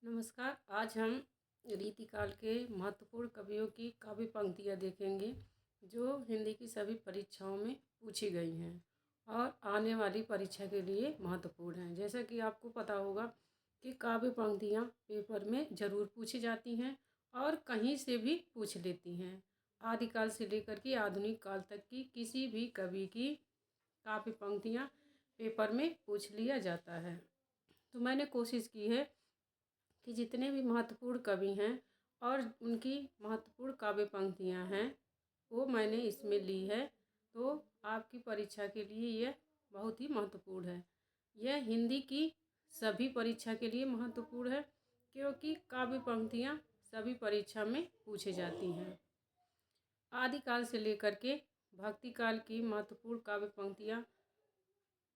नमस्कार। आज हम रीतिकाल के महत्वपूर्ण कवियों की काव्य पंक्तियाँ देखेंगे जो हिंदी की सभी परीक्षाओं में पूछी गई हैं और आने वाली परीक्षा के लिए महत्वपूर्ण हैं। जैसा कि आपको पता होगा कि काव्य पंक्तियाँ पेपर में ज़रूर पूछी जाती हैं और कहीं से भी पूछ लेती हैं। आदिकाल से लेकर के आधुनिक काल तक की किसी भी कवि की काव्य पंक्तियाँ पेपर में पूछ लिया जाता है। तो मैंने कोशिश की है कि जितने भी महत्वपूर्ण कवि हैं और उनकी महत्वपूर्ण काव्य पंक्तियाँ हैं वो मैंने इसमें ली है। तो आपकी परीक्षा के लिए यह बहुत ही महत्वपूर्ण है। यह हिंदी की सभी परीक्षा के लिए महत्वपूर्ण है क्योंकि काव्य पंक्तियाँ सभी परीक्षा में पूछी जाती हैं। आदिकाल से लेकर के भक्ति काल की महत्वपूर्ण काव्य पंक्तियाँ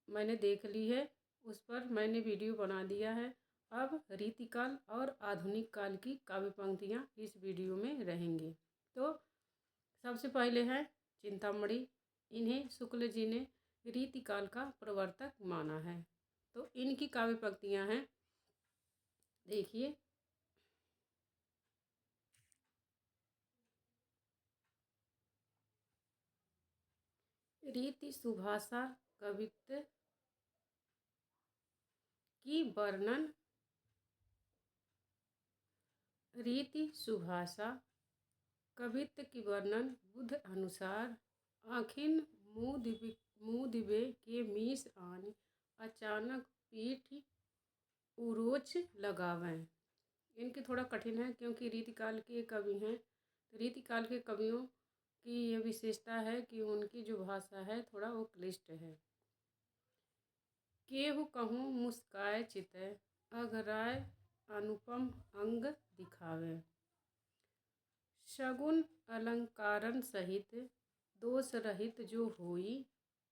मैंने देख ली है, उस पर मैंने वीडियो बना दिया है। अब रीतिकाल और आधुनिक काल की काव्य पंक्तियाँ इस वीडियो में रहेंगी। तो सबसे पहले है चिंतामणि। इन्हें शुक्ल जी ने रीतिकाल का प्रवर्तक माना है। तो इनकी काव्य पंक्तियाँ हैं, देखिए। रीति सुभाषा कवित्व की वर्णन। रीति सुभाषा कवित्व की वर्णन बुध अनुसार। आखिन मुँह दिबे के मीस आन अचानक पीठ उरोच लगावें। इनके थोड़ा कठिन है क्योंकि रीतिकाल के कवि हैं। तो रीतिकाल के कवियों की ये विशेषता है कि उनकी जो भाषा है थोड़ा वो क्लिष्ट है। केहू कहूँ मुस्काए चितय अघराय अनुपम अंग दिखावे। शगुन अलंकारन सहित दोष रहित जो होई।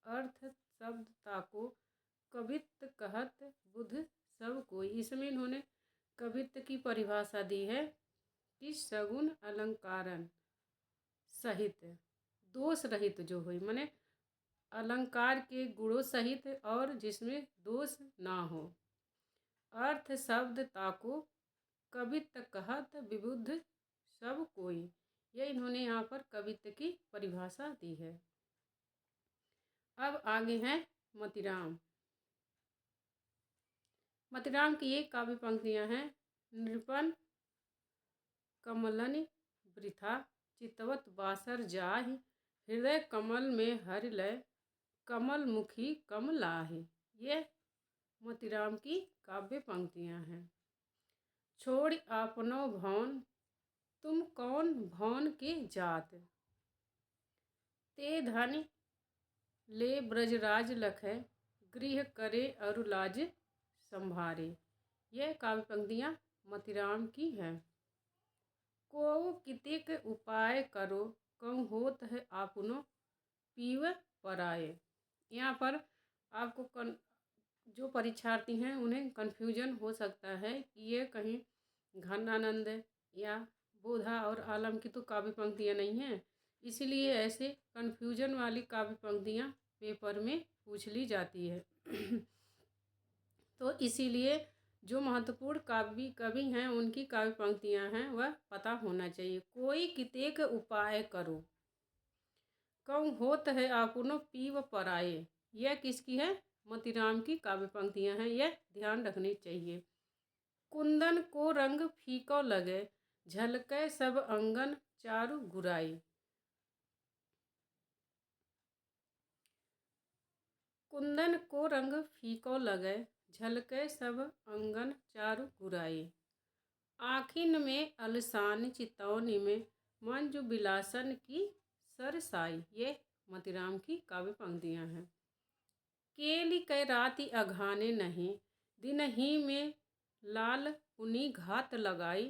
अर्थ शब्द ताको कवित्व कहत बुध सब कोई। इसमें इन्होंने कवित्व की परिभाषा दी है कि शगुन अलंकारन सहित दोष रहित जो होई, माने अलंकार के गुणों सहित और जिसमें दोष ना हो। अर्थ शब्द ताको कवित्व कहत विबुध सब कोई। यह इन्होंने यहाँ पर कवित्व की परिभाषा दी है। अब आगे हैं मतिराम। मतिराम की एक काव्य पंक्तियाँ हैं। नृपन कमलन वृथा चितवत बासर जाहि। हृदय कमल में हरि लय कमल मुखी कमलाहि। ये मतिराम की काव्य पंक्तियाँ हैं। छोड़ आपनो भवन तुम कौन भवन के जात। ते धन ले ब्रजराज लखै गृह करे अरुलाज संभारे। यह काव्य पंक्तियाँ मतिराम की हैं। को कितिक उपाय करो कहूँ होत है आपनो पीव पराए। यहाँ पर आपको जो परीक्षार्थी हैं उन्हें कन्फ्यूजन हो सकता है कि ये कहीं घनानंद या बोधा और आलम की तो काव्य पंक्तियाँ नहीं हैं, इसीलिए ऐसे कन्फ्यूजन वाली काव्य पंक्तियाँ पेपर में पूछ ली जाती है। तो इसीलिए जो महत्वपूर्ण काव्य कवि हैं उनकी काव्य पंक्तियाँ हैं वह पता होना चाहिए। कोई कितेक उपाय करो कहूँ होत है आपनो पीव पराए। यह किसकी है? मतिराम की काव्य पंक्तियाँ हैं, यह ध्यान रखनी चाहिए। कुंदन को रंग फीको लगे झलकै सब अंगन चारु गुराई। कुंदन को रंग फीको लगे झलकै सब अंगन चारु गुराई। आखिन में अलसान चितौनी में मंजु बिलासन की सरसाई। ये मतिराम की काव्य पंक्तियाँ हैं। केली कै राति अघाने नहीं दिन ही में लाल पुनि घात लगाई।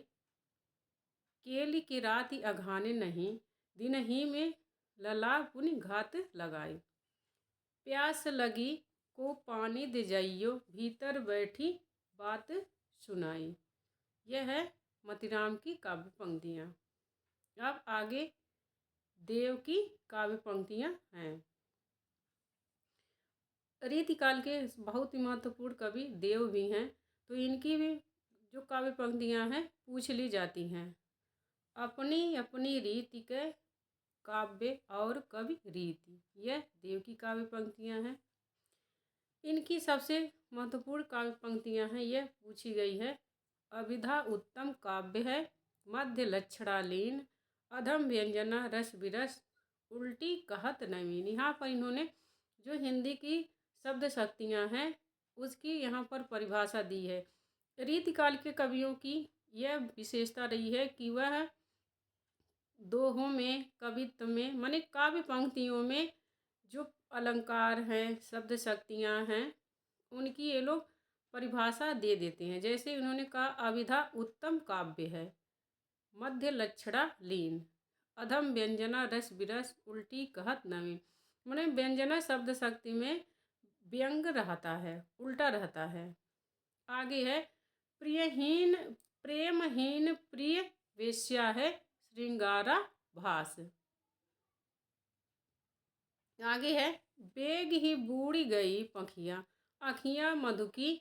केली की राति अघाने नहीं दिन ही में लला पुनि घात लगाई। प्यास लगी को पानी दे जाइयो भीतर बैठी बात सुनाई। यह है मतिराम की काव्य पंक्तियाँ। अब आगे देव की काव्य पंक्तियाँ हैं। रीतिकाल के बहुत ही महत्वपूर्ण कवि देव भी हैं, तो इनकी भी जो काव्य पंक्तियाँ हैं पूछ ली जाती हैं। अपनी अपनी रीति के काव्य और कवि रीति, यह देव की काव्य पंक्तियाँ हैं। इनकी सबसे महत्वपूर्ण काव्य पंक्तियाँ हैं, यह पूछी गई है। अभिधा उत्तम काव्य है, मध्य लक्षणालीन, अधम व्यंजना रस विरस, उल्टी कहत नवीन। यहाँ पर इन्होंने जो हिंदी की शब्द शक्तियाँ हैं उसकी यहाँ पर परिभाषा दी है। रीतिकाल के कवियों की यह विशेषता रही है कि वह दोहों में, कवित्व में, माने काव्य पंक्तियों में जो अलंकार हैं, शब्द शक्तियाँ हैं, उनकी ये लोग परिभाषा दे देते हैं। जैसे उन्होंने कहा अभिधा उत्तम काव्य है, मध्य लक्षणा लीन, अधम व्यंजना रस विरस, उल्टी कहत नवीन। माने व्यंजना शब्द शक्ति में व्यंग रहता है, उल्टा रहता है। आगे है प्रियहीन प्रेमहीन प्रिय वेश्या है, श्रृंगारा भास। आगे है बेग ही बूढ़ी गई पंखियाँ, आँखियाँ मधु की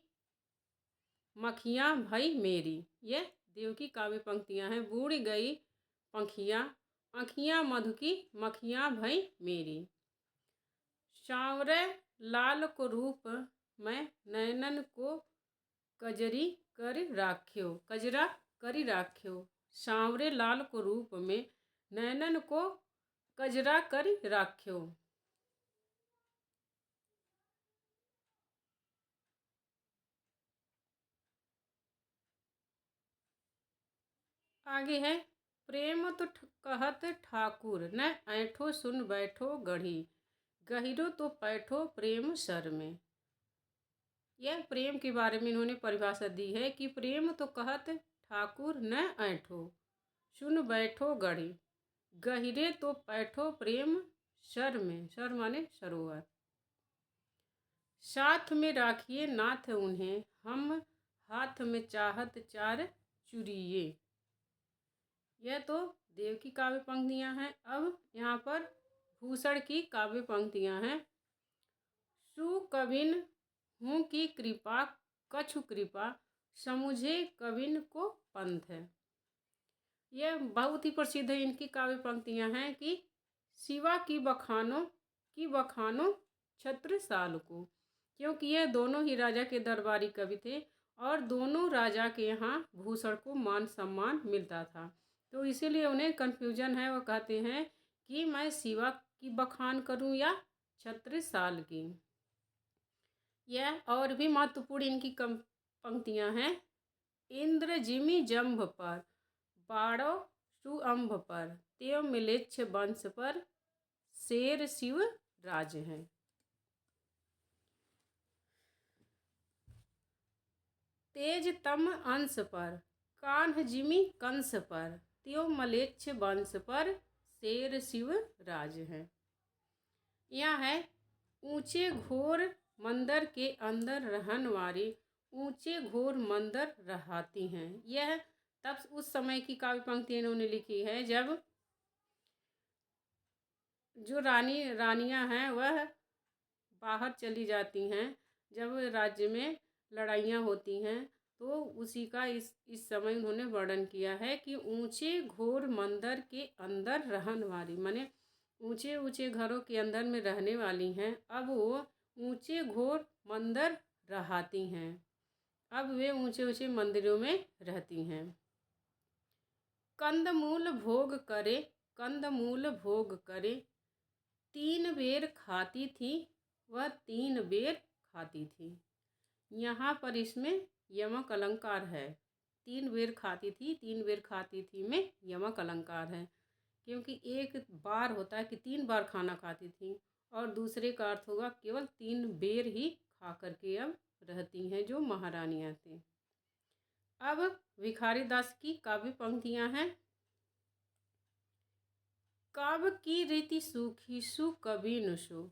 मखियाँ भई मेरी। यह देव की काव्य पंक्तियाँ हैं। बूढ़ी गई पंखियाँ, आँखियाँ मधु की मखियाँ भई मेरी। सांवरे लाल को रूप मैं नयनन को कजरी कर राख्यो, कजरा करी राख्यो। सांवरे लाल को रूप में नयनन को कजरा कर राख्यो। आगे है प्रेम तो कहत ठाकुर, न ऐठो सुन बैठो गढ़ी, गहिरो तो पैठो प्रेम सर में। यह प्रेम के बारे में इन्होंने परिभाषा दी है कि प्रेम तो कहत ठाकुर न ऐठो, सुन बैठो गढ़ी, गहिरे तो पैठो प्रेम सर में। सर माने सरोवर। साथ में राखिए नाथ उन्हें, हम हाथ में चाहत चार चुरिए। यह तो देव की काव्य पंक्तियाँ हैं। अब यहाँ पर भूषण की काव्य पंक्तियाँ हैं। सुकविन हूँ की कृपा, कछु कृपा समुझे कविन को पंथ है। यह बहुत ही प्रसिद्ध है। इनकी काव्य पंक्तियाँ हैं कि शिवा की बखानो छत्रसाल को, क्योंकि यह दोनों ही राजा के दरबारी कवि थे और दोनों राजा के यहाँ भूषण को मान सम्मान मिलता था। तो इसीलिए उन्हें कन्फ्यूजन है। वो कहते हैं कि मैं शिवा की बखान करूं या छत्रसाल की। यह और भी महत्वपूर्ण इनकी पंक्तियां हैं। इंद्र जिमि जम्भ पर, बाड़ो सुअंभ पर, त्यो मिलेच्छ वंश पर, शेर शिव राज हैं। तेज तम अंश पर, कान्ह जिमि कंस पर, त्यो मलेच्छ वंश पर, शेर शिव राज हैं। यह है ऊंचे घोर मंदिर के अंदर रहन वाली, ऊंचे घोर मंदिर रहाती हैं। यह तब उस समय की काव्य पंक्ति इन्होंने लिखी है जब जो रानियां हैं वह बाहर चली जाती हैं। जब राज्य में लड़ाइयाँ होती हैं तो उसी का इस समय उन्होंने वर्णन किया है कि ऊंचे घोर मंदिर के अंदर रहन वाली, माने ऊंचे ऊंचे घरों के अंदर में रहने वाली हैं। अब वो ऊंचे घोर मंदिर रहाती हैं। अब वे ऊंचे ऊंचे मंदिरों में रहती हैं। कंदमूल भोग करे, कंदमूल भोग करे, 3 बेर खाती थी, वह 3 बेर खाती थी। यहाँ पर इसमें यमक अलंकार है। 3 बेर खाती थी, 3 बेर खाती थी में यमक अलंकार है, क्योंकि एक बार होता है कि 3 बार खाना खाती थी और दूसरे का अर्थ होगा केवल 3 बेर ही खा करके अब रहती हैं जो महारानियाँ थीं। अब भिखारी दास की काव्य पंक्तियाँ हैं। काव्य की रीति सूखी सु कवि नुसो,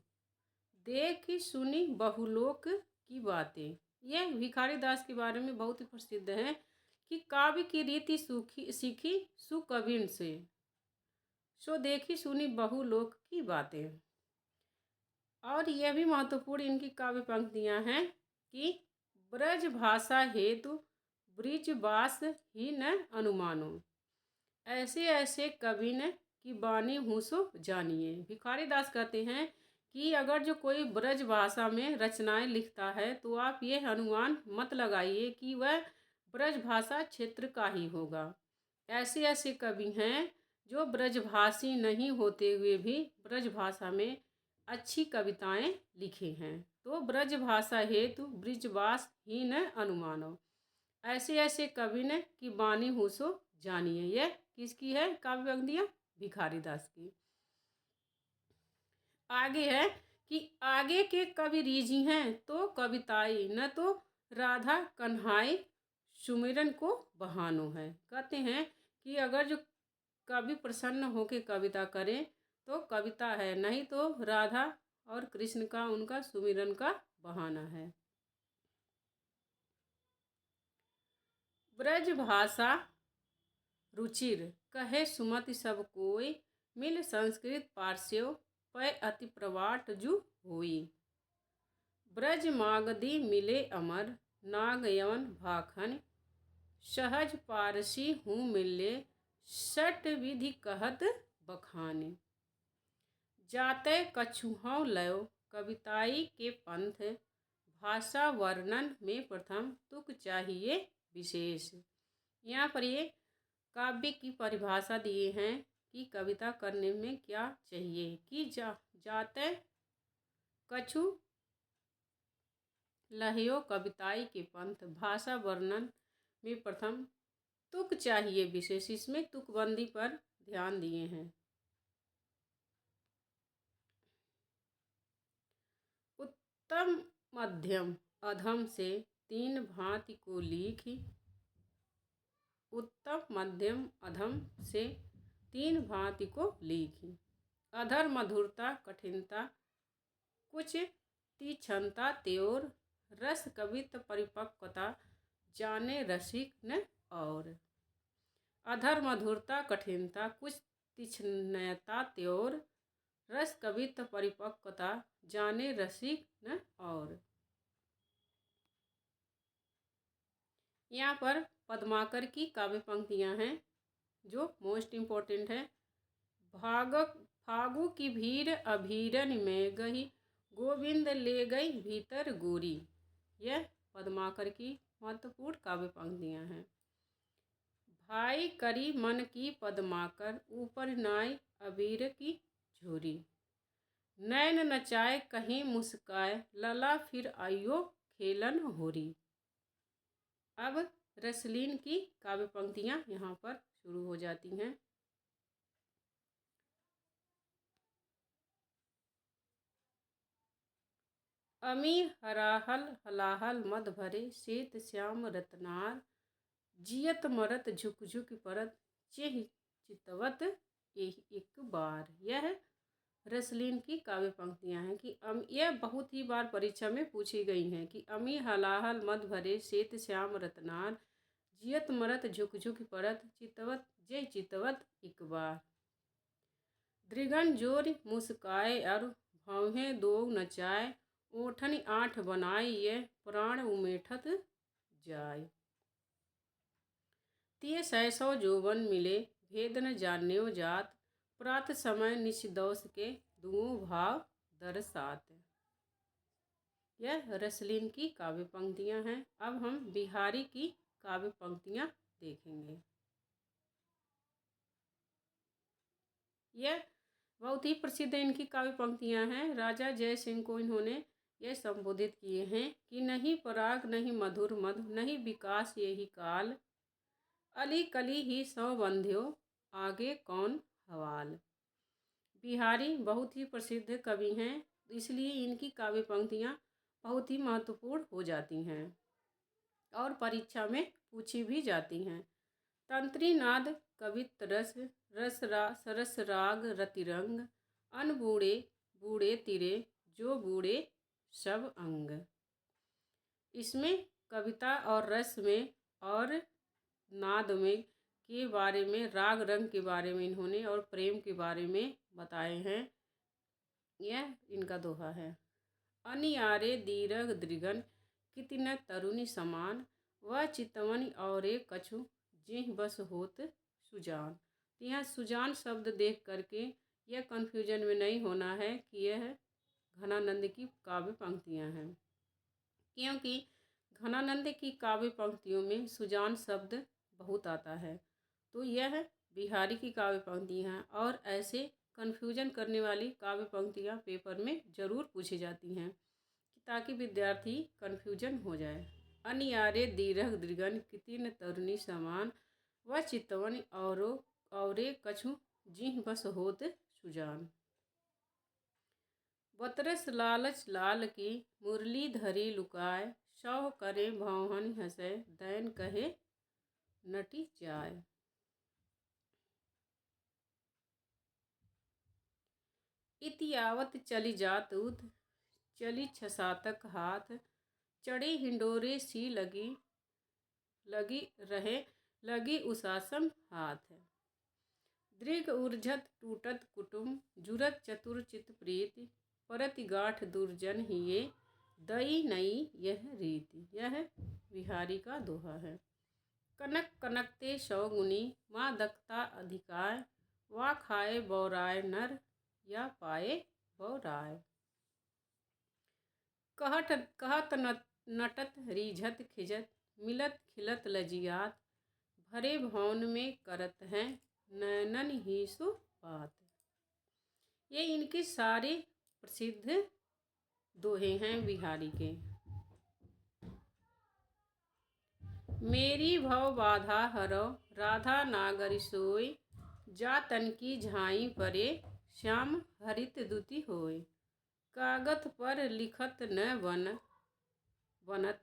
देख सुनी बहुलोक की बातें। यह भिखारी दास के बारे में बहुत ही प्रसिद्ध है कि काव्य की रीति सीखी सुकविन से, सो देखी सुनी बहुलोक की बातें। और यह भी महत्वपूर्ण इनकी काव्य पंक्तियाँ हैं कि ब्रज भाषा हेतु ब्रिजवास ही न अनुमानो। ऐसे ऐसे कवि न की बानी हूँ सो जानिए। भिखारी दास कहते हैं कि अगर जो कोई ब्रज भाषा में रचनाएं लिखता है तो आप ये अनुमान मत लगाइए कि वह ब्रज भाषा क्षेत्र का ही होगा। ऐसे ऐसे कवि हैं जो ब्रजभाषी नहीं होते हुए भी ब्रज भाषा में अच्छी कविताएं लिखे हैं। तो ब्रज भाषा हेतु ब्रिजवास ही न अनुमानो। ऐसे ऐसे कवि ने की बानी हूँ सो जानिए। यह किसकी है काव्य पंक्तियाँ? भिखारी दास की। आगे है कि आगे के कवि रीझी हैं तो कविताई न तो राधा कन्हाई सुमिरन को बहानो है। कहते हैं कि अगर जो कवि प्रसन्न होकर कविता करें तो कविता है, नहीं तो राधा और कृष्ण का उनका सुमिरन का बहाना है। ब्रज भाषा रुचिर कहे सुमति सब कोई, मिल संस्कृत पारस्यो पै अति प्रवाट जु होई। ब्रज मागधी मिले अमर नाग यवन भाखन, सहज पारसी हूँ मिले सट विधि कहत बखाने। जाते कछुहौ लयो कविताई के पंथ, भाषा वर्णन में प्रथम तुक चाहिए विशेष। यहाँ पर ये काव्य की परिभाषा दिए हैं कि कविता करने में क्या चाहिए कि जाते कछु लहयो कविताई के पंथ, भाषा वर्णन में प्रथम तुक चाहिए विशेष। इसमें तुकबंदी पर ध्यान दिए हैं। उत्तम मध्यम अधम से तीन भांति को लिखी। उत्तम मध्यम अधम से तीन भांति को लिखी। अधर मधुरता कठिनता कुछ तीक्ष्णता त्योर, रस कवित्व परिपक्वता जाने रसिक न और। अधर मधुरता कठिनता कुछ तीक्ष्णता त्योर, रस कवित्व परिपक्वता जाने रसिक न और। यहाँ पर पद्माकर की काव्य पंक्तियाँ हैं जो मोस्ट इम्पोर्टेंट है। फागु की भीड़ अभीरन में गई, गोविंद ले गई भीतर गोरी। यह पद्माकर की महत्वपूर्ण काव्य पंक्तियाँ हैं। भाई करी मन की पद्माकर, ऊपर नाई अबीर की झोरी। नैन नचाए कहीं मुस्काए, लला फिर आइयो खेलन होरी। अब रसलीन की काव्य पंक्तियाँ यहाँ पर शुरू हो जाती हैं। अमी हराहल हलाहल मद भरे, श्वेत श्याम रतनार, जियत मरत झुक झुक परत, चेह चितवत एक बार। यह रसलीन की काव्य पंक्तियाँ हैं कि यह बहुत ही बार परीक्षा में पूछी गई हैं कि अमी हलाहल मद भरे, श्वेत श्याम रतनार, जियत मरत झुक झुक परत, चितवत जय चितवत एक बार। दृगन जोर मुस्काए और भौहें दो नचाए, ओठनी आठ बनाई ये प्राण उमेठत जाय। तिय सैसौ जोबन मिले भेद न जान्यो जात, प्रात समय निशिदौस के दुओं भाव दरसात। यह रसलीन की काव्य पंक्तियाँ हैं। अब हम बिहारी की काव्य पंक्तियाँ देखेंगे। यह बहुत ही प्रसिद्ध इनकी काव्य पंक्तियाँ हैं। राजा जय सिंह को इन्होंने यह संबोधित किए हैं कि नहीं पराग नहीं मधुर मधु, नहीं विकास यही काल, अली कली ही सौ बंध्यो आगे कौन हवाल। बिहारी बहुत ही प्रसिद्ध कवि हैं, इसलिए इनकी काव्य पंक्तियाँ बहुत ही महत्वपूर्ण हो जाती हैं और परीक्षा में पूछी भी जाती हैं। तंत्री नाद कवित रस, सरस राग रतिरंग, अन बूढ़े बूढ़े तिरे जो बूढ़े सब अंग। इसमें कविता और रस में और नाद में के बारे में, राग रंग के बारे में इन्होंने और प्रेम के बारे में बताए हैं। यह इनका दोहा है। अनियारे दीरघ दृगन कितने तरुणी समान, वह चितवन और कछु जिह बस होत सुजान। तो यहाँ सुजान शब्द देख करके यह कन्फ्यूजन में नहीं होना है कि यह घनानंद की काव्य पंक्तियाँ हैं, क्योंकि घनानंद की काव्य पंक्तियों में सुजान शब्द बहुत आता है। तो यह बिहारी की काव्य पंक्तियाँ हैं और ऐसे कन्फ्यूजन करने वाली काव्य पंक्तियाँ पेपर में ज़रूर पूछी जाती हैं ताकि विद्यार्थी कन्फ्यूजन हो जाए। अनियारे दीर्घ दृगन कितिन तरुणी समान व चितवन औरे कछु जिह बस होत सुजान। बतरस लालच लाल की मुरली धरी लुकाय सौ करे भौहन हंसे दैन कहे नटी जाय। इतियावत चली जात उद चली छसातक हाथ चढ़े हिंडोरे सी लगी उसासम हाथ। दृग उर्झत टूटत कुटुम जुरत चतुर चित प्रीति परति गाठ दुर्जन हिये दई नई यह रीति। यह बिहारी का दोहा है। कनक कनकते सौगुनी माँ दखता अधिकाय वा खाए बौराय नर या पाए बौराय। कहत नटत रीझत खिजत मिलत खिलत लजियात भरे भवन में करत हैं नैनन ही सु बात। ये इनके सारे प्रसिद्ध दोहे हैं बिहारी के। मेरी भव बाधा हरो राधा नागरी सोय जा तन की झाई परे श्याम हरित दुति होय। कागत पर लिखत न बनत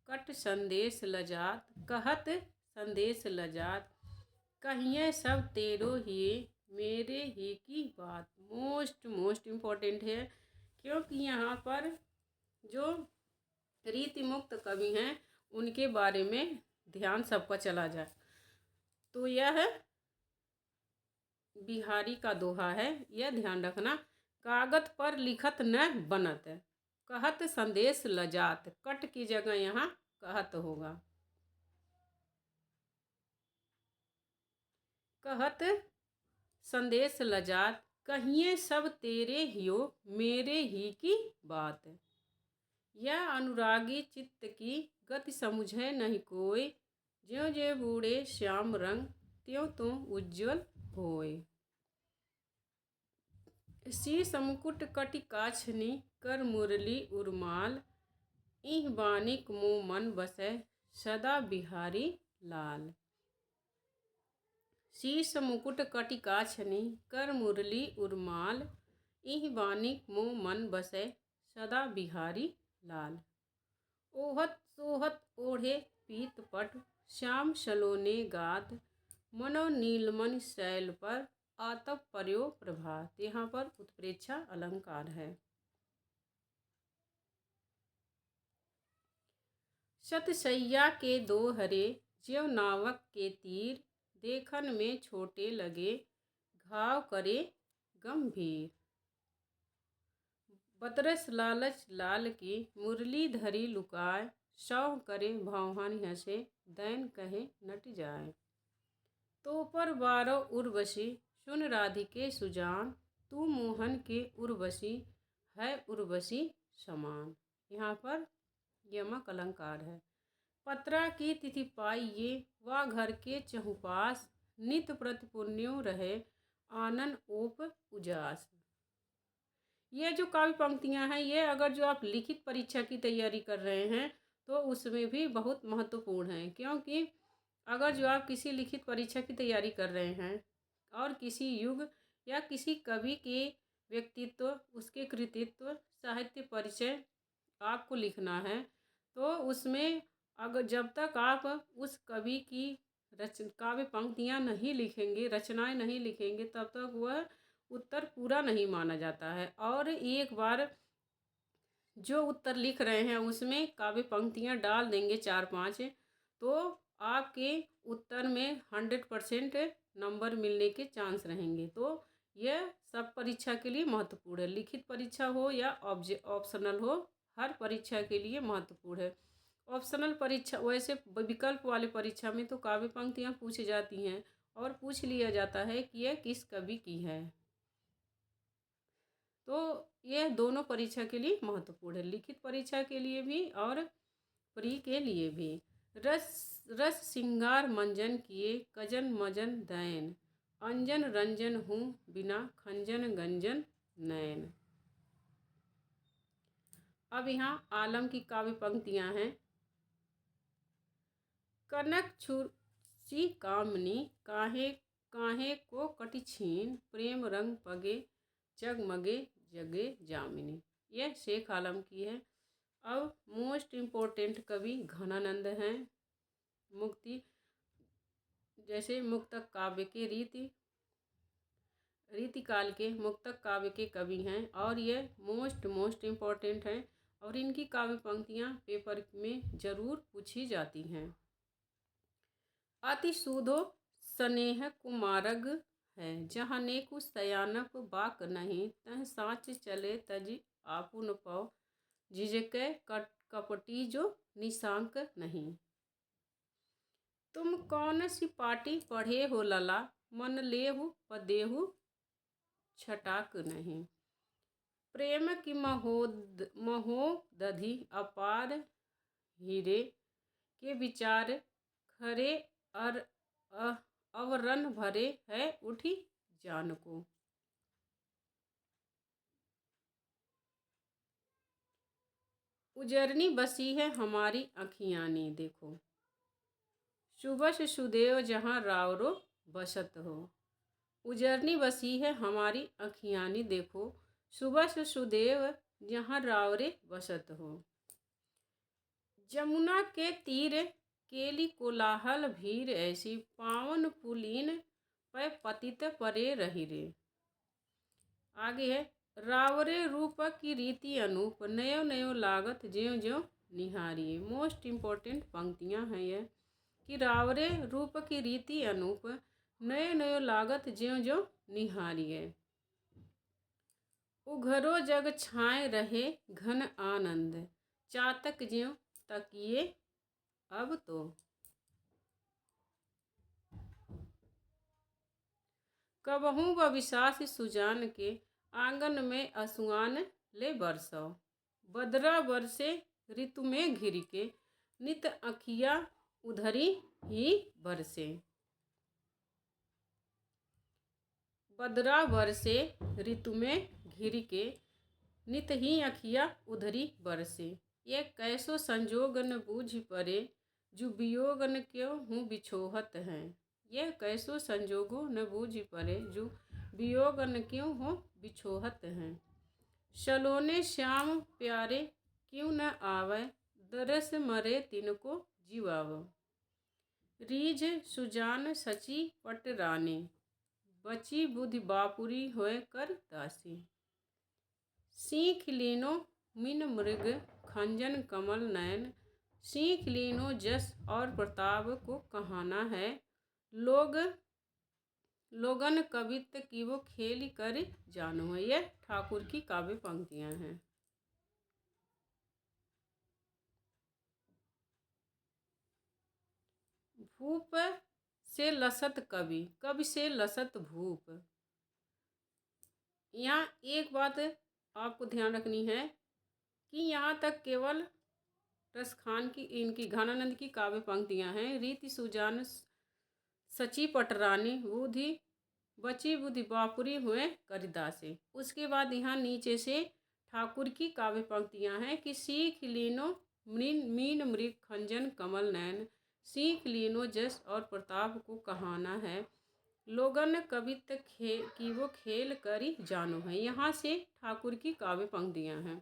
कट संदेश लजात कहत संदेश लजात कहिए सब तेरो हिये मेरे ही की बात। मोस्ट इम्पोर्टेंट है, क्योंकि यहाँ पर जो रीति मुक्त कवि हैं उनके बारे में ध्यान सबका चला जाए। तो यह बिहारी का दोहा है, यह ध्यान रखना। कागत पर लिखत न बनत कहत संदेश लजात, कट की जगह यहाँ कहत होगा। कहत संदेश लजात कहिए सब तेरे हियो मेरे ही की बात। यह अनुरागी चित्त की गति समझे नहीं कोई ज्यों ज्यों बूढ़े श्याम रंग त्यों तुम उज्ज्वल होय। शीश मुकुट कटि काछनी कर मुरली उर्माल इह बानिक मुँह मन बसै सदा बिहारी लाल। शीश मुकुट कटि काछनी कर मुरली उर्माल इह बानिक मुँह मन बसै सदा बिहारी लाल। ओहत सोहत ओढ़े पीत पट श्याम सलोने गात मनो नीलमणि शैल पर आतप पर्यो प्रभात। यहाँ पर उत्प्रेक्षा अलंकार है। सतसैया के दो हरे ज्यों नावक के तीर देखन में छोटे लगे घाव करे गंभीर। बतरस लालच लाल की मुरली धरी लुकाय सौ करे भौहन हंसे दैन कहे नट जाय। तो पर बारो उर्वशी सुन राधिके सुजान तू मोहन के उर्वशी है उर्वशी समान। यहाँ पर यमक अलंकार है। पत्रा की तिथि पाइये वा घर के चहुपास नित प्रति पुण्यों रहे आनन ओप उजास। ये जो काव्य पंक्तियाँ हैं ये अगर जो आप लिखित परीक्षा की तैयारी कर रहे हैं तो उसमें भी बहुत महत्वपूर्ण है, क्योंकि अगर जो आप किसी लिखित परीक्षा की तैयारी कर रहे हैं और किसी युग या किसी कवि के व्यक्तित्व उसके कृतित्व साहित्य परिचय आपको लिखना है तो उसमें अगर जब तक आप उस कवि की काव्य पंक्तियाँ नहीं लिखेंगे, रचनाएं नहीं लिखेंगे, तब तक वह उत्तर पूरा नहीं माना जाता है। और एक बार जो उत्तर लिख रहे हैं उसमें काव्य पंक्तियाँ डाल देंगे 4-5 तो आपके उत्तर में 100% नंबर मिलने के चांस रहेंगे। तो यह सब परीक्षा के लिए महत्वपूर्ण है, लिखित परीक्षा हो या ऑप्शनल हो, हर परीक्षा के लिए महत्वपूर्ण है। ऑप्शनल परीक्षा वैसे विकल्प वाले परीक्षा में तो काव्य पंक्तियाँ पूछी जाती हैं और पूछ लिया जाता है कि यह किस कवि की है। तो यह दोनों परीक्षा के लिए महत्वपूर्ण है, लिखित परीक्षा के लिए भी और प्री के लिए भी। रस रस सिंगार मंजन किए कजन मजन दैन, अंजन रंजन हूँ बिना खंजन गंजन नैन। अब यहाँ आलम की काव्य पंक्तियाँ हैं। कनक छुसी कामनी काहे काहे को कटि छीन, प्रेम रंग पगे जगमगे जगे जामिनी। यह शेख आलम की है। अब मोस्ट इम्पोर्टेंट कवि घनानंद हैं। मुक्ति जैसे मुक्तक काव्य के रीतिकाल के मुक्तक काव्य के कवि हैं और ये मोस्ट इम्पोर्टेंट हैं और इनकी काव्य पंक्तियाँ पेपर में ज़रूर पूछी जाती हैं। अति सूधो स्नेह कुमारग है, जहाँ नेकु सयानप बाक नहीं, तह साँच चले तज आपुन पौ, झिझके कपटी जो निशांक नहीं। तुम कौन सी पाटी पढ़े हो लला, मन लेहु पदेहु छटाक नहीं। प्रेम की महोदधि अपार हीरे के विचार खरे अवरन भरे है उठी जान को। उजरनी बसी है हमारी अखियानी, देखो सुबह से सुदेव जहाँ रावरो बसत हो। उजरनी बसी है हमारी अखियानी, देखो सुबह से सुदेव जहाँ रावरे बसत हो। जमुना के तीर केली कोलाहल भीड़ ऐसी, पावन पुलीन पे पतित परे रही रे। आगे है रावरे रूप की रीति अनूप, नयो नयो लागत ज्यों ज्यों निहारिए। मोस्ट इम्पोर्टेंट पंक्तियाँ हैं ये कि रावरे रूप की रीति अनूप, नयो नयो लागत ज्यों ज्यों निहारिए। उघरो जग छाए रहे घन आनंद, चातक ज्यों तकिए अब तो। कबहू बविसास सुजान के, आंगन में असुआन ले बरसो। बदरा बरसे ऋतु में घिर के, नित अखिया उधरी ही बरसे। बदरा बरसे ऋतु में घिर के, नित ही अखिया उधरी बरसे। ये कैसो संजोग न बूझ परे, जो वियोग न क्यों हूँ बिछोहत हैं। यह कैसो संजोगो न बूझ परे, जो वियोग न क्यों हो बिछोहत हैं। सलोने श्याम प्यारे क्यों न आवे, दरस मरे तिनको जीवाव। रीझ सुजान सची पटराने, बची बुद्धि बापुरी होए कर दासी। सीख लीनो मिन मृग खंजन कमल नयन, सीख लीनो जस और प्रताप को कहाना है। लोगन कवित्व की वो खेल कर जानो है। यह ठाकुर की काव्य पंक्तियाँ हैं। भूप से लसत कवि, कवि से लसत भूप। यहाँ एक बात आपको ध्यान रखनी है कि यहाँ तक केवल रसखान की इनकी घनानंद की काव्य पंक्तियाँ हैं। रीति सुजान सची पटरानी, बुद्धि बची बुद्धि बापुरी हुए करिदासे। उसके बाद यहाँ नीचे से ठाकुर की काव्य पंक्तियाँ हैं कि सीख लीनो मीन मृग खंजन कमल नयन, सीख लीनो जस और प्रताप को कहाना है। लोगन कवित्व की वो खेल करी जानो है। यहाँ से ठाकुर की काव्य पंक्तियाँ हैं।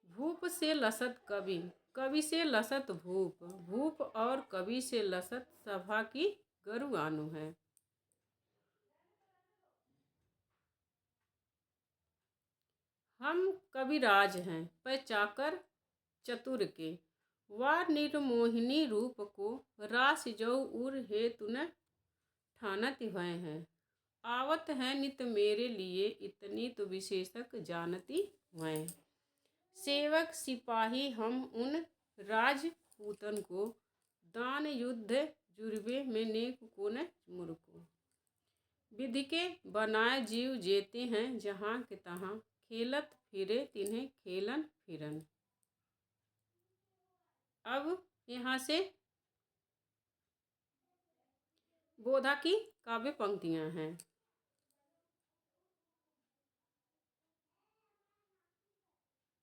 भूप से लसत कवि, कवि से लसत भूप, भूप और कवि से लसत सभा की गरुआनु है। हम कविराज हैं पै चाकर चतुर के, वार निर्मोहिनी रूप को, रास जो उर हेतु न ठानत भय हैं। आवत है नित मेरे लिए, इतनी तो विशेषक जानती मैं। सेवक सिपाही हम उन राज पूतन को, दान युद्ध जुर्बे में नेक को न मूर्खो। विधि के बनाए जीव जेते हैं जहाँ के तहाँ, खेलत फिरे तिन्हें खेलन फिरन। अब यहाँ से बोधा की काव्य पंक्तियाँ हैं।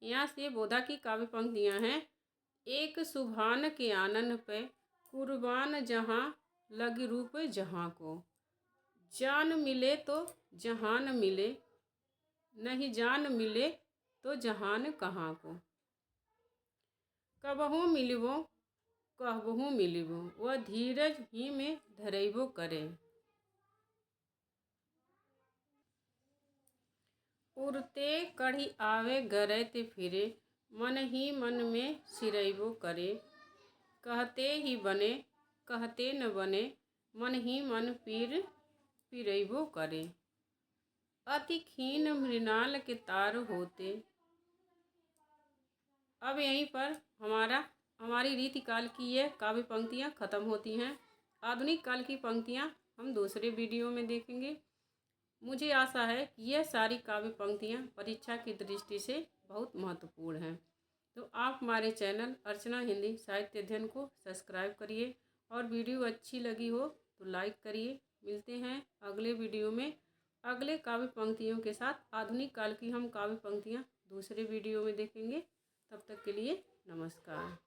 यहाँ से बोधा की काव्य पंक्तियाँ हैं। एक सुभान के आनन पे कुर्बान जहाँ लग रूप जहाँ को, जान मिले तो जहान मिले, नहीं जान मिले तो जहान कहाँ को। कबहू मिलबो कहबहू मिलबो, वह धीरज ही में धरैबो करे। उड़ते कढ़ी आवे गरैत फिरे, मन ही मन में सिरैबो करे। कहते ही बने कहते न बने, मन ही मन पिरैबो करे। अति क्षीण मृणाल के तार होते। अब यहीं पर हमारी रीतिकाल की ये काव्य पंक्तियाँ खत्म होती हैं। आधुनिक काल की पंक्तियाँ हम दूसरे वीडियो में देखेंगे। मुझे आशा है कि यह सारी काव्य पंक्तियाँ परीक्षा की दृष्टि से बहुत महत्वपूर्ण हैं। तो आप हमारे चैनल अर्चना हिंदी साहित्य अध्ययन को सब्सक्राइब करिए और वीडियो अच्छी लगी हो तो लाइक करिए। मिलते हैं अगले वीडियो में अगले काव्य पंक्तियों के साथ। आधुनिक काल की हम काव्य पंक्तियाँ दूसरे वीडियो में देखेंगे। तब तक के लिए नमस्कार।